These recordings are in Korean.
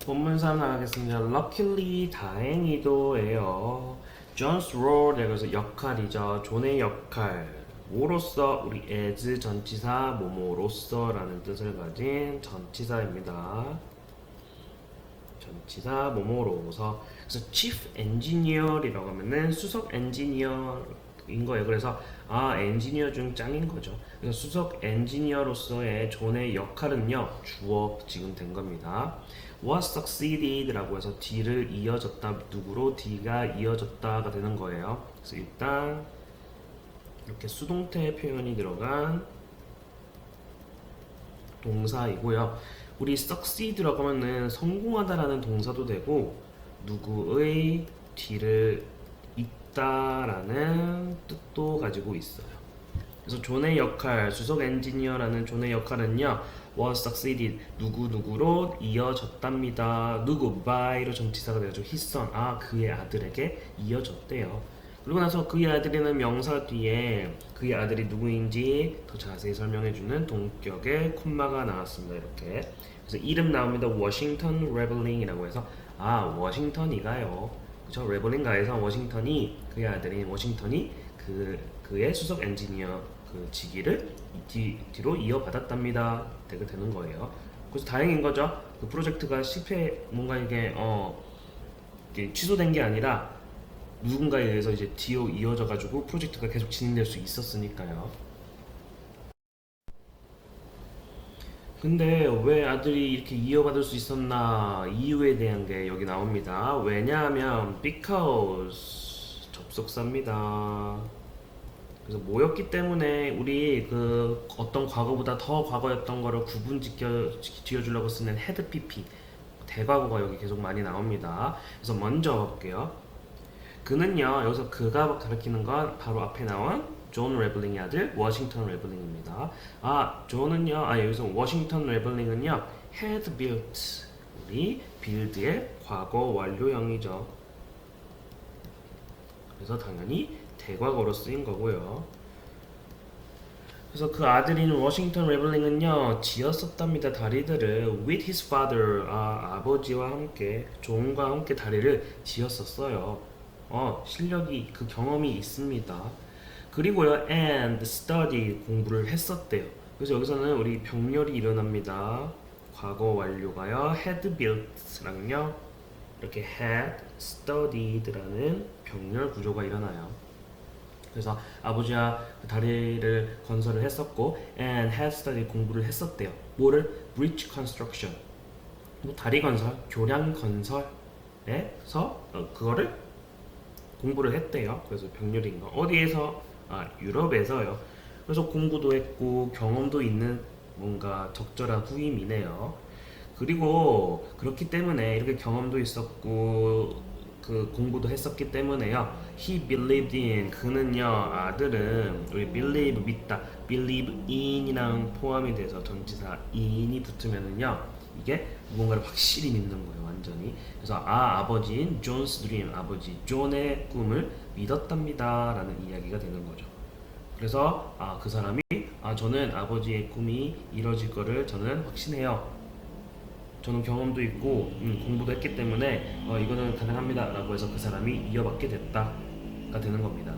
본문사 나가겠습니다. Luckily, 다행히도예요. John's role, 그래서 역할이죠. 존의 역할. 뭐로서 우리 as 전치사 뭐뭐로서라는 뜻을 가진 전치사입니다. 전치사 뭐뭐로서. 그래서 chief engineer이라고 하면은 수석 엔지니어인 거예요. 그래서 엔지니어 중 짱인 거죠. 그래서 수석 엔지니어로서의 존의 역할은요 주어 지금 된 겁니다. was succeeded라고 해서 D를 이어졌다. 누구로? D가 이어졌다가 되는 거예요. 그래서 일단 이렇게 수동태 표현이 들어간 동사이고요. 우리 succeed라고 하면은 성공하다라는 동사도 되고 누구의 뒤를 잇다라는 뜻도 가지고 있어요. 그래서 존의 역할, 수석 엔지니어라는 존의 역할은요 was succeeded, 누구누구로 이어졌답니다. 누구, by로 전치사가 되죠. his son, 그의 아들에게 이어졌대요. 그리고 나서 그의 아들이는 명사 뒤에 그의 아들이 누구인지 더 자세히 설명해주는 동격의 콤마가 나왔습니다. 이렇게. 그래서 이름 나옵니다. 워싱턴 레벨링이라고 해서 워싱턴이가요. 그죠? 레벨링가에서 워싱턴이 그의 아들인 워싱턴이 그의 수석 엔지니어 그 직위를 뒤로 이어받았답니다. 되게 되는 거예요. 그래서 다행인 거죠. 그 프로젝트가 뭔가 이게 취소된 게 아니라 누군가에 의해서 이제 뒤로 이어져 가지고 프로젝트가 계속 진행될 수 있었으니까요. 근데 왜 아들이 이렇게 이어받을 수 있었나 이유에 대한 게 여기 나옵니다. 왜냐하면 because 접속사입니다. 그래서 뭐였기 때문에 우리 그 어떤 과거보다 더 과거였던 거를 지어주려고 쓰는 had pp 대과거가 여기 계속 많이 나옵니다. 그래서 먼저 볼게요. 그는요, 여기서 그가 가리키는 건 바로 앞에 나온 존 레블링의 아들 워싱턴 레블링입니다. 존은요, 여기서 워싱턴 레블링은요 had built, 우리 build의 과거 완료형이죠. 그래서 당연히 대과거로 쓰인 거고요. 그래서 그 아들인 워싱턴 레블링은요 지었었답니다. 다리들을 with his father, 아버지와 함께 존과 함께 다리를 지었었어요. 실력이 그 경험이 있습니다. 그리고요 and study, 공부를 했었대요. 그래서 여기서는 우리 병렬이 일어납니다. 과거 완료가요 had built랑요 이렇게 had studied라는 병렬 구조가 일어나요. 그래서 아버지와 다리를 건설을 했었고 and had studied, 공부를 했었대요. 뭐를? bridge construction, 다리 건설, 교량 건설에서 그거를 공부를 했대요. 그래서 병렬인 거. 어디에서? 유럽에서요. 그래서 공부도 했고 경험도 있는 뭔가 적절한 후임이네요. 그리고 그렇기 때문에 이렇게 경험도 있었고 그 공부도 했었기 때문에요. He believed in, 그는요 아들은 우리 believe 믿다, believe in이랑 포함이 돼서 전치사 in이 붙으면은요 이게 무언가를 확실히 믿는 거예요. 완전히. 그래서 아버지인 존스 드림, 아버지 존의 꿈을 믿었답니다 라는 이야기가 되는 거죠. 그래서 그 사람이 저는 아버지의 꿈이 이뤄질 거를 저는 확신해요. 저는 경험도 있고 공부도 했기 때문에 이거는 가능합니다 라고 해서 그 사람이 이어받게 됐다가 되는 겁니다.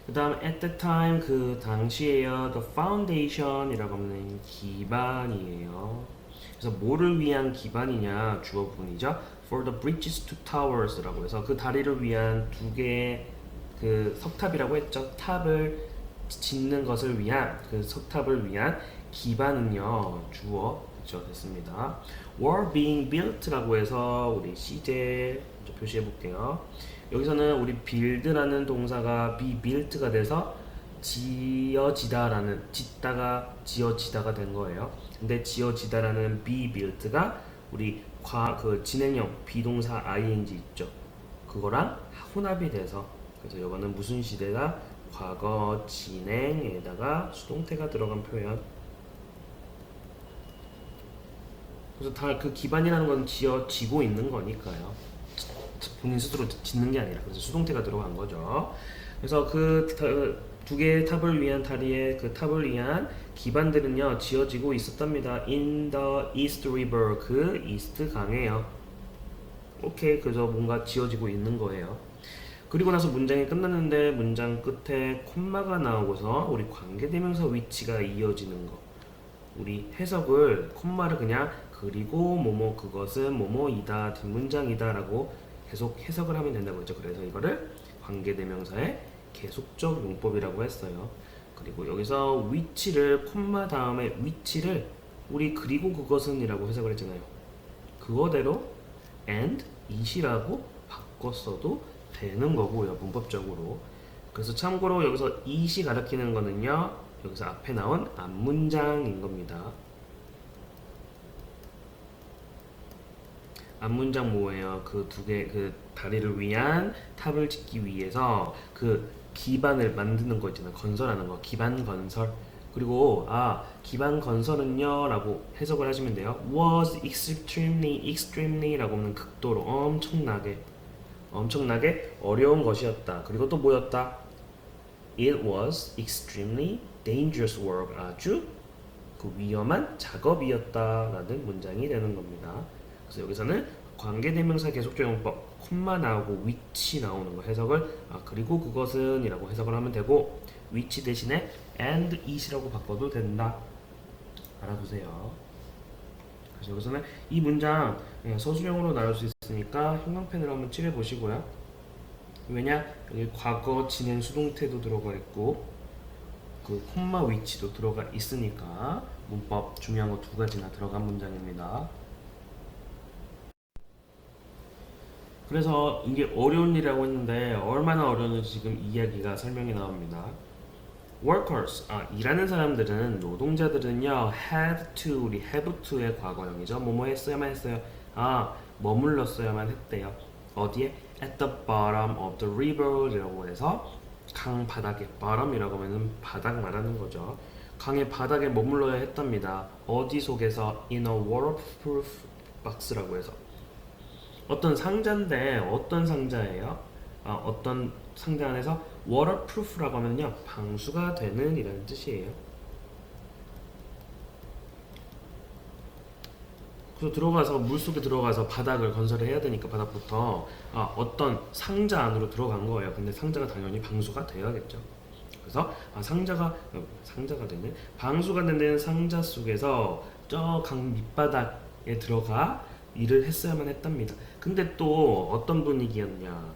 그 다음 at the time, 그 당시에요. the foundation 이라고 하면 기반이에요. 그래서 뭐를 위한 기반이냐, 주어 부분이죠. for the bridges to towers 라고 해서 그 다리를 위한 두 개의 그 석탑이라고 했죠. 탑을 짓는 것을 위한, 그 석탑을 위한 기반은요 주어, 그쵸, 됐습니다. were being built라고 해서 우리 CJ 표시해 볼게요. 여기서는 우리 build라는 동사가 be built가 돼서 지어지다라는, 짓다가 지어지다가 된 거예요. 근데 지어지다라는 be built가 우리 그 진행형 비동사 ing 있죠. 그거랑 혼합이 돼서, 그래서 이거는 무슨 시대다? 과거 진행에다가 수동태가 들어간 표현. 그래서 다 그 기반이라는 건 지어지고 있는 거니까요. 본인 스스로 짓는 게 아니라, 그래서 수동태가 들어간 거죠. 그래서 그 두 개의 탑을 위한 다리에 그 탑을 위한 기반들은요 지어지고 있었답니다. In the East River, 그 이스트 강에요. 오케이, 그저 뭔가 지어지고 있는 거예요. 그리고 나서 문장이 끝났는데 문장 끝에 콤마가 나오고서 우리 관계대명사 위치가 이어지는 거. 우리 해석을 콤마를 그냥 그리고 뭐뭐 그것은 뭐뭐이다 뒷문장이다 라고 계속 해석을 하면 된다고 했죠. 그래서 이거를 관계대명사의 계속적 용법이라고 했어요. 그리고 여기서 위치를 콤마 다음에 위치를 우리 그리고 그것은 이라고 해석을 했잖아요. 그거대로 and it이라고 바꿨어도 되는 거고요, 문법적으로. 그래서 참고로 여기서 it이 가리키는 거는요, 여기서 앞에 나온 앞문장인 겁니다. 앞문장 뭐예요? 그 두 개, 그 다리를 위한 탑을 짓기 위해서 그 기반을 만드는 거 있잖아요. 건설하는 거, 기반 건설. 그리고 기반 건설은요 라고 해석을 하시면 돼요. was extremely 라고 하면 극도로 엄청나게 어려운 것이었다. 그리고 또 뭐였다? It was extremely dangerous work. 아주 그 위험한 작업이었다라는 문장이 되는 겁니다. 그래서 여기서는 관계대명사 계속적 용법 콤마 나오고 위치 나오는 거 해석을 그리고 그것은 이라고 해석을 하면 되고 위치 대신에 and it이라고 바꿔도 된다. 알아두세요. 그래서 여기서는 이 문장 서술형으로 나올 수 있으니까 형광펜으로 한번 칠해 보시고요. 왜냐? 여기 과거 진행 수동태도 들어가 있고 그 콤마 위치도 들어가 있으니까 문법 중요한 거 두 가지나 들어간 문장입니다. 그래서 이게 어려운 일이라고 했는데 얼마나 어려운지 지금 이야기가 설명이 나옵니다. workers, 일하는 사람들은, 노동자들은요 had to, 우리 have to의 과거형이죠. 뭐뭐 했어야만 했어요. 머물렀어야만 했대요. 어디에? at the bottom of the river 이라고 해서 강 바닥에, bottom이라고 하면 바닥 말하는 거죠. 강의 바닥에 머물러야 했답니다. 어디 속에서? in a waterproof box라고 해서 어떤 상자인데 어떤 상자예요? 어떤 상자 안에서 waterproof라고 하면요 방수가 되는 이라는 뜻이에요. 그래서 들어가서 물속에 들어가서 바닥을 건설을 해야 되니까 바닥부터 어떤 상자 안으로 들어간 거예요. 근데 상자가 당연히 방수가 되어야겠죠. 그래서 상자가 되는 방수가 되는 상자 속에서 저 강 밑바닥에 들어가 일을 했어야만 했답니다. 근데 또 어떤 분위기였냐?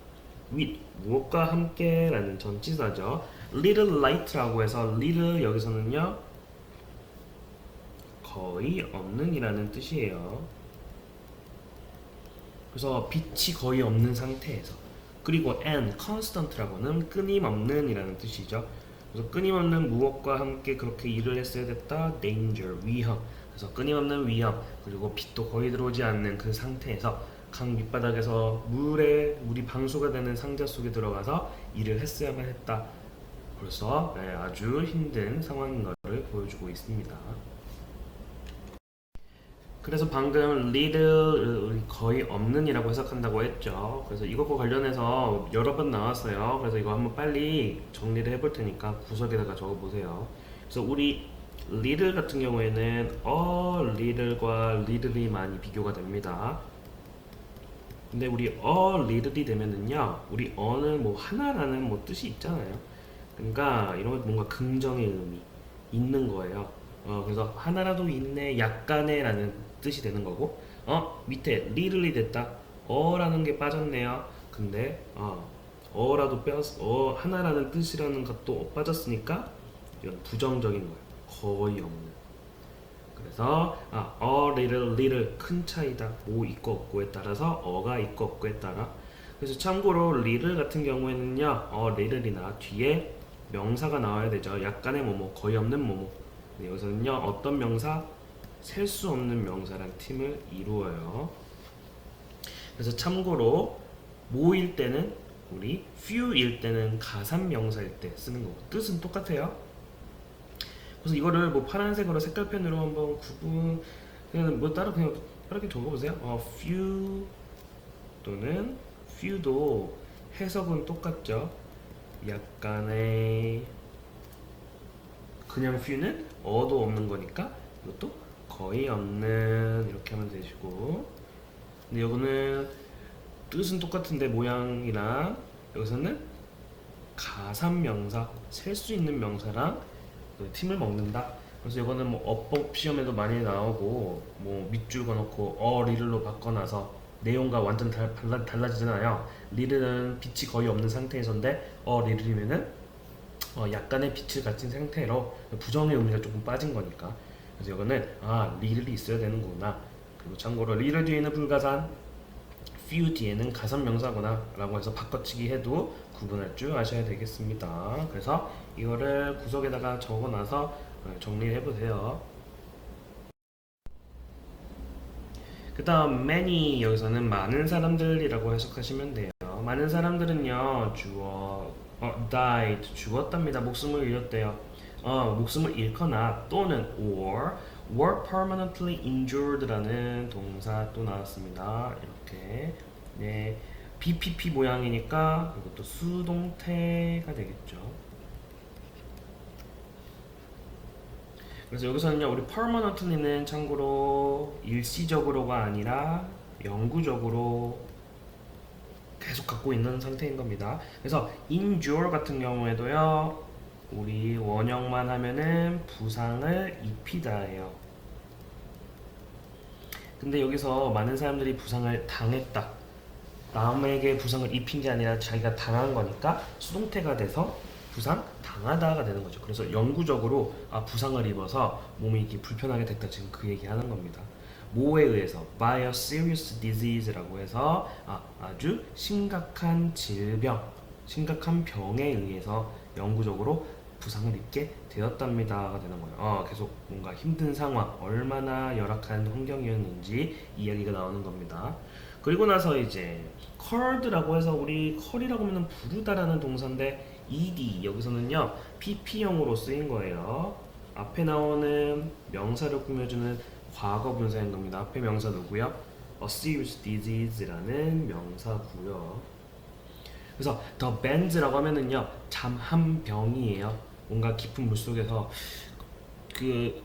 with 무엇과 함께라는 전치사죠. little light라고 해서 little 여기서는요 거의 없는이라는 뜻이에요. 그래서 빛이 거의 없는 상태에서 그리고 and constant라고는 끊임없는이라는 뜻이죠. 그래서 끊임없는 무엇과 함께 그렇게 일을 했어야 됐다. danger 위험. 그래서 끊임없는 위험 그리고 빛도 거의 들어오지 않는 그 상태에서 강 밑바닥에서 물이 방수가 되는 상자 속에 들어가서 일을 했어야만 했다. 벌써 아주 힘든 상황인 것을 보여주고 있습니다. 그래서 방금 little 거의 없는이라고 해석한다고 했죠. 그래서 이것과 관련해서 여러 번 나왔어요. 그래서 이거 한번 빨리 정리를 해볼 테니까 구석에다가 적어보세요. 그래서 우리 little 같은 경우에는 a little과 little이 많이 비교가 됩니다. 근데 우리 a little이 되면은요, 우리 a는 뭐 하나라는 뭐 뜻이 있잖아요. 그러니까 이런 건 뭔가 긍정의 의미 있는 거예요. 그래서 하나라도 있네, 약간의 라는 뜻이 되는 거고, 밑에 little이 됐다. 라는 게 빠졌네요. 근데, 라도 하나라는 뜻이라는 것도 빠졌으니까, 이건 부정적인 거예요. 거의 없는. 그래서, little, 큰 차이다. 뭐 있고 없고에 따라서, 어가 있고 없고에 따라. 그래서 참고로, little 같은 경우에는요, little이나 뒤에 명사가 나와야 되죠. 약간의 뭐뭐, 거의 없는 뭐뭐. 네, 여기서는요 어떤 명사? 셀 수 없는 명사랑 팀을 이루어요. 그래서 참고로 모일 때는 우리 few일 때는 가산 명사일 때 쓰는 거고 뜻은 똑같아요. 그래서 이거를 뭐 파란색으로 색깔펜으로 한번 그냥 뭐 따로 그냥 이렇게 적어보세요. few 또는 few도 해석은 똑같죠. 약간의 그냥 few는 어도 없는 거니까 이것도 거의 없는 이렇게 하면 되시고 근데 이거는 뜻은 똑같은데 모양이랑 여기서는 가산명사 셀 수 있는 명사랑 팀을 먹는다. 그래서 이거는 뭐 어법 시험에도 많이 나오고 뭐 밑줄 그어놓고 리를로 바꿔놔서 내용과 완전 달라지잖아요. 리를은 빛이 거의 없는 상태에서인데 리를이면은 약간의 빛을 가진 상태로 부정의 의미가 조금 빠진 거니까 그래서 이거는 리를이 있어야 되는구나. 그리고 참고로 리를 뒤에는 불가산 few 뒤에는 가산 명사구나 라고 해서 바꿔치기 해도 구분할 줄 아셔야 되겠습니다. 그래서 이거를 구석에다가 적어놔서 정리를 해보세요. 그 다음 many 여기서는 많은 사람들이라고 해석하시면 돼요. 많은 사람들은요 died 죽었답니다. 목숨을 잃었대요. 목숨을 잃거나 또는 or were permanently injured라는 동사 또 나왔습니다. 이렇게 네 BPP 모양이니까 이것도 수동태가 되겠죠. 그래서 여기서는요 우리 permanently는 참고로 일시적으로가 아니라 영구적으로 계속 갖고 있는 상태인 겁니다. 그래서 endure 같은 경우에도요 우리 원형만 하면은 부상을 입히다예요. 근데 여기서 많은 사람들이 부상을 당했다. 남에게 부상을 입힌 게 아니라 자기가 당한 거니까 수동태가 돼서 부상 당하다가 되는 거죠. 그래서 영구적으로 부상을 입어서 몸이 이렇게 불편하게 됐다. 지금 그 얘기하는 겁니다. 뭐에 의해서 by a serious disease라고 해서 아주 심각한 질병, 심각한 병에 의해서 영구적으로 부상을 입게 되었답니다가 되는 거예요. 계속 뭔가 힘든 상황, 얼마나 열악한 환경이었는지 이야기가 나오는 겁니다. 그리고 나서 이제 called라고 해서 우리 call이라고 하면 부르다라는 동사인데 ed 여기서는요 pp형으로 쓰인 거예요. 앞에 나오는 명사를 꾸며주는 과거 분사인 겁니다. 앞에 명사 누구요? A serious disease라는 명사고요. 그래서 the bands라고 하면은요 잠한병이에요. 뭔가 깊은 물 속에서 그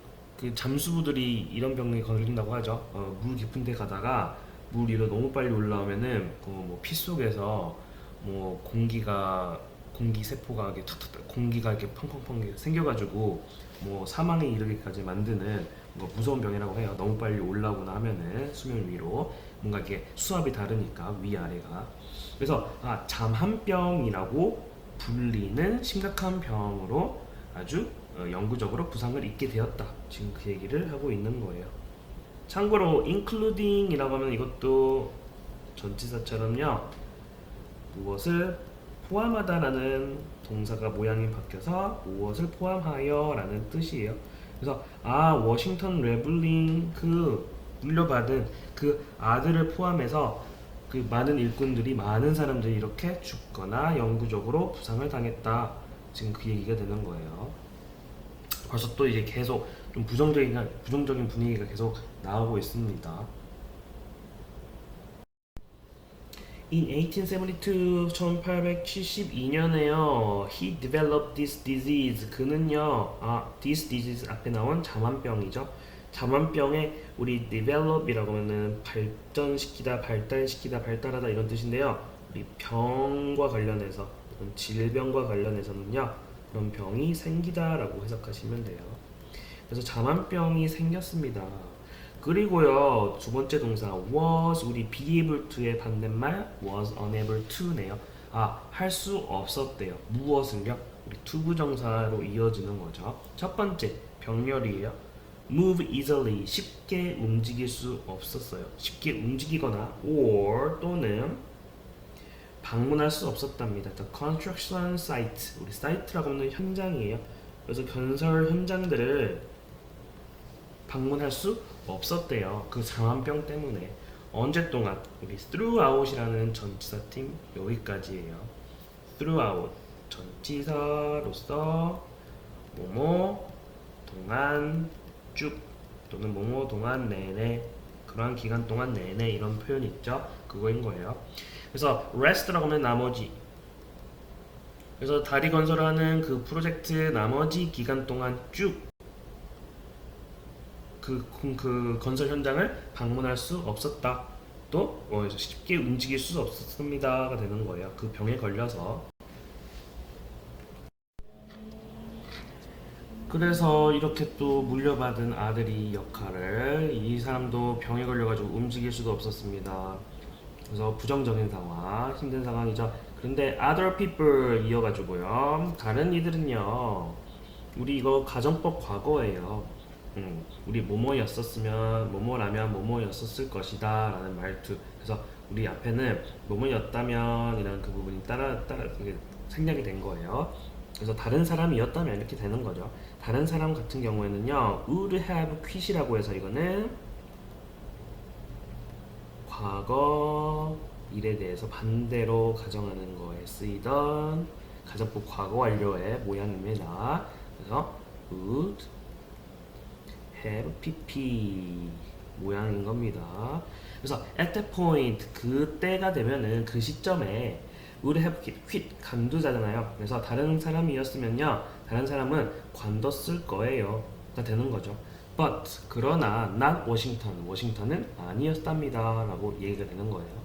잠수부들이 이런 병에 걸린다고 하죠. 물 깊은 데 가다가 물 위로 너무 빨리 올라오면은 뭐 피 속에서 뭐 공기 세포가 이렇게 탁탁탁 공기가 이렇게 펑펑펑 생겨가지고 뭐 사망에 이르기까지 만드는 뭐 무서운 병이라고 해요. 너무 빨리 올라오거나 하면은 수면 위로 뭔가 이게 수압이 다르니까 위아래가 그래서 잠한병이라고 불리는 심각한 병으로 아주 영구적으로 부상을 입게 되었다. 지금 그 얘기를 하고 있는 거예요. 참고로 including이라고 하면 이것도 전치사처럼요 무엇을 포함하다라는 동사가 모양이 바뀌어서 무엇을 포함하여라는 뜻이에요. 그래서 워싱턴 레블링 그 물려받은 그 아들을 포함해서 그 많은 일꾼들이 많은 사람들이 이렇게 죽거나 영구적으로 부상을 당했다. 지금 그 얘기가 되는 거예요. 벌써 또 이제 계속 좀 부정적인 분위기가 계속 나오고 있습니다. In 1872, 1872년에요. He developed this disease. 그는요, this disease 앞에 나온 잠한병이죠. 잠한병에 우리 develop이라고 하면은 발전시키다, 발달시키다, 발달하다 이런 뜻인데요. 우리 병과 관련해서, 질병과 관련해서는요, 그런 병이 생기다라고 해석하시면 돼요. 그래서 잠한병이 생겼습니다. 그리고요 두 번째 동사 was 우리 be able to의 반대말 was unable to네요. 할 수 없었대요. 무엇을요? 우리 투부정사로 이어지는 거죠. 첫 번째 병렬이에요. move easily 쉽게 움직일 수 없었어요. 쉽게 움직이거나 or 또는 방문할 수 없었답니다. The construction site 우리 사이트라고 하는 현장이에요. 그래서 건설 현장들을 방문할 수 없었대요. 그 잠한병 때문에. 언제 동안? 우리 throughout이라는 전치사팀 여기까지예요. throughout 전치사로서 뭐뭐 동안 쭉 또는 뭐뭐 동안 내내 그러한 기간 동안 내내 이런 표현이 있죠. 그거인 거예요. 그래서 rest라고 하면 나머지 그래서 다리 건설하는 그 프로젝트 나머지 기간 동안 쭉 그 건설 현장을 방문할 수 없었다. 또 쉽게 움직일 수 없었습니다가 되는 거예요. 그 병에 걸려서. 그래서 이렇게 또 물려받은 아들이 역할을 이 사람도 병에 걸려가지고 움직일 수도 없었습니다. 그래서 부정적인 상황, 힘든 상황이죠. 그런데 other people 이어가지고요. 다른 이들은요. 우리 이거 가정법 과거예요. 우리 뭐뭐였었으면 뭐뭐라면 뭐뭐였었을 것이다 라는 말투. 그래서 우리 앞에는 뭐뭐였다면 이런 그 부분이 따라 그게 생략이 된 거예요. 그래서 다른 사람이었다면 이렇게 되는 거죠. 다른 사람 같은 경우에는요, would have quit이라고 해서 이거는 과거 일에 대해서 반대로 가정하는 거에 쓰이던 가정법 과거 완료의 모양입니다. 그래서 would have pp 모양인 겁니다. 그래서 at that point 그때가 되면은 그 시점에 would have quit 간두자잖아요. 그래서 다른 사람이었으면요, 다른 사람은 관뒀을 거예요. 가 되는 거죠. But 그러나 not 워싱턴 워싱턴은 아니었답니다 라고 얘기가 되는 거예요.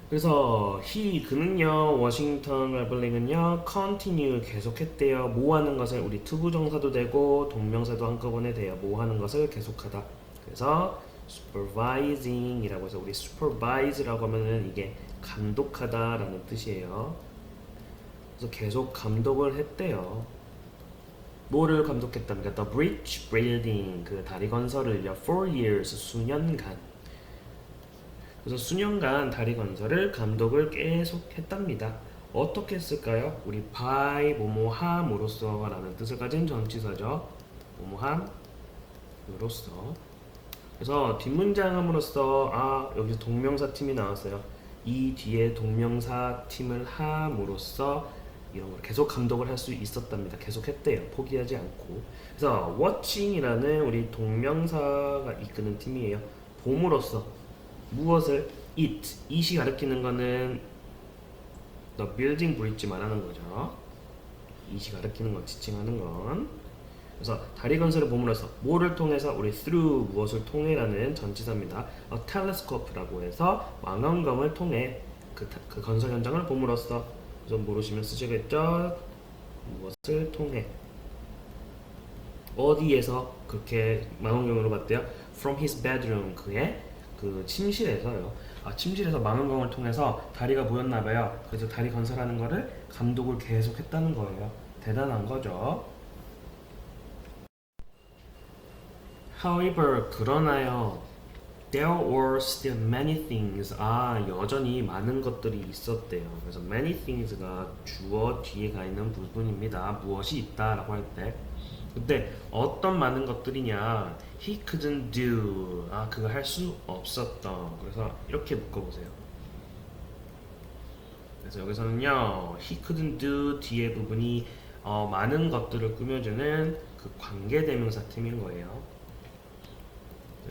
그래서 그는요, 워싱턴 레블링은요 continue 계속했대요. 뭐 하는 것을, 우리 투부정사도 되고 동명사도 한꺼번에 돼요. 뭐 하는 것을 계속하다. 그래서 supervising 이라고 해서 우리 supervise라고 하면은 이게 감독하다라는 뜻이에요. 그래서 계속 감독을 했대요. 뭐를 감독했답니까? The bridge building, 그 다리 건설을요, for years, 수년간. 그래서 수년간 다리 건설을 감독을 계속 했답니다. 어떻게 했을까요? 우리 by 뭐뭐함으로써 라는 뜻을 가진 전치사죠. 뭐뭐함으로써. 그래서 뒷문장함으로써, 여기서 동명사 팀이 나왔어요. 이 뒤에 동명사 팀을 함으로써 이런 걸 계속 감독을 할 수 있었답니다. 계속 했대요. 포기하지 않고. 그래서 watching이라는 우리 동명사가 이끄는 팀이에요. 봄으로써 무엇을? it이 가리키는 거는 the building bridge 말하는 거죠. it이 가리키는 건, 지칭하는 건. 그래서 다리 건설을 봄으로써 뭐를 통해서? 우리 through 무엇을 통해라는 전치사입니다. a telescope라고 해서 망원경을 통해 그 건설 현장을 봄으로써. 좀 모르시면 쓰시겠죠? 무엇을 통해. 어디에서 그렇게 망원경으로 봤대요? From his bedroom, 그의 그 침실에서요. 침실에서 망원경을 통해서 다리가 보였나봐요. 그래서 다리 건설하는 거를 감독을 계속 했다는 거예요. 대단한 거죠. However, 그러나요. There were still many things. 여전히 많은 것들이 있었대요. 그래서 many things가 주어 뒤에 가 있는 부분입니다. 무엇이 있다라고 할 때. 근데 어떤 많은 것들이냐? He couldn't do. 그거 할 수 없었던. 그래서 이렇게 묶어보세요. 그래서 여기서는요, he couldn't do 뒤에 부분이 많은 것들을 꾸며주는 그 관계대명사 팀인 거예요.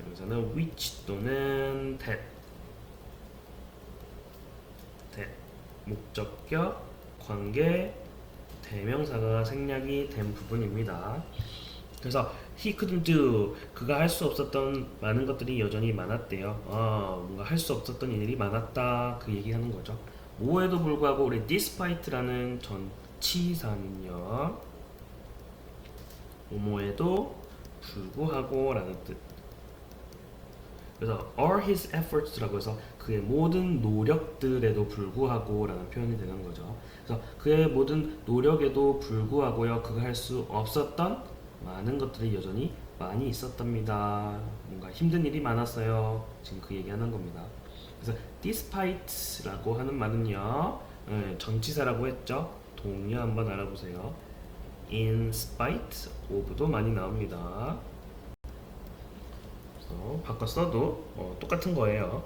여기서는 which 또는 that 목적격 관계 대명사가 생략이 된 부분입니다. 그래서 he couldn't do 그가 할 수 없었던 많은 것들이 여전히 많았대요. 뭔가 할 수 없었던 일이 많았다 그 얘기하는 거죠. 뭐에도 불구하고 우리 despite라는 전치사는요, 뭐뭐에도 불구하고 라는 뜻. 그래서 all his efforts라고 해서 그의 모든 노력들에도 불구하고 라는 표현이 되는 거죠. 그래서 그의 모든 노력에도 불구하고요, 그가 할 수 없었던 많은 것들이 여전히 많이 있었답니다. 뭔가 힘든 일이 많았어요. 지금 그 얘기하는 겁니다. 그래서 despite라고 하는 말은요, 전치사라고 했죠. 동료 한번 알아보세요. in spite of도 많이 나옵니다. 바꿔 써도 똑같은 거예요.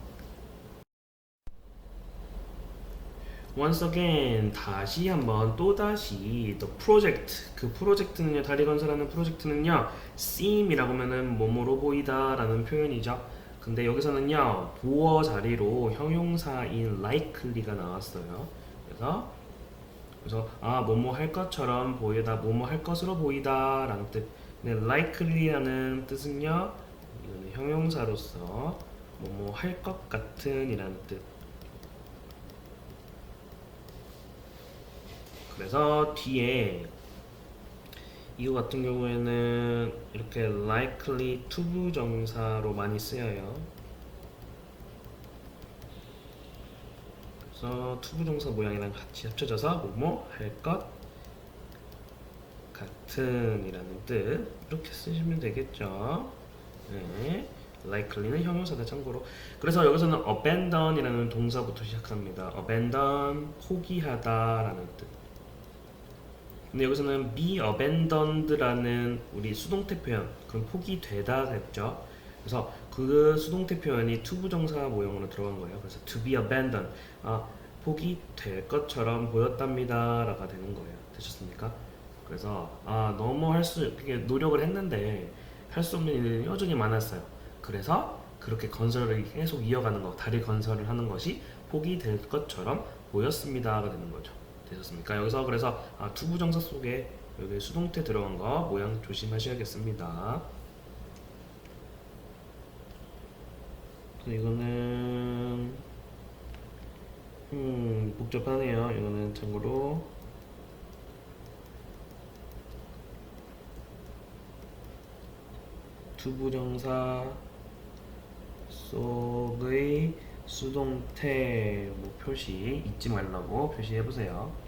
Once again, 다시 한번 또다시 the project, 그 프로젝트는요, 다리 건설하는 프로젝트는요, seem이라고 하면은 뭐뭐로 보이다 라는 표현이죠. 근데 여기서는요 보어 자리로 형용사인 likely가 나왔어요. 그래서 뭐뭐 할 것처럼 보이다, 뭐뭐 할 것으로 보이다라는 뜻. 근데 likely라는 뜻은요 이거는 형용사로서 뭐뭐 할 것 같은이라는 뜻. 그래서 뒤에 이거 같은 경우에는 이렇게 likely 투부정사로 많이 쓰여요. 그래서 투부정사 모양이랑 같이 합쳐져서 뭐뭐 할 것 같은 이라는 뜻. 이렇게 쓰시면 되겠죠. 네. likely는 형용사다 참고로. 그래서 여기서는 abandon 이라는 동사부터 시작합니다. abandon 포기하다 라는 뜻. 근데 여기서는 be abandoned라는 우리 수동태 표현, 그럼 포기되다 됐죠. 그래서 그 수동태 표현이 투부정사 모형으로 들어간 거예요. 그래서 to be abandoned, 포기될 것처럼 보였답니다라가 되는 거예요. 되셨습니까? 그래서 너무 그게 노력을 했는데 할 수 없는 일이 여전히 많았어요. 그래서 그렇게 건설을 계속 이어가는 거, 다리 건설을 하는 것이 포기될 것처럼 보였습니다가 되는 거죠. 되셨습니까? 여기서 그래서 투부정사 속에 여기 수동태 들어간 거 모양 조심하셔야겠습니다. 이거는 복잡하네요. 이거는 참고로 투부정사 속의 수동태 표시 잊지 말라고 표시해 보세요.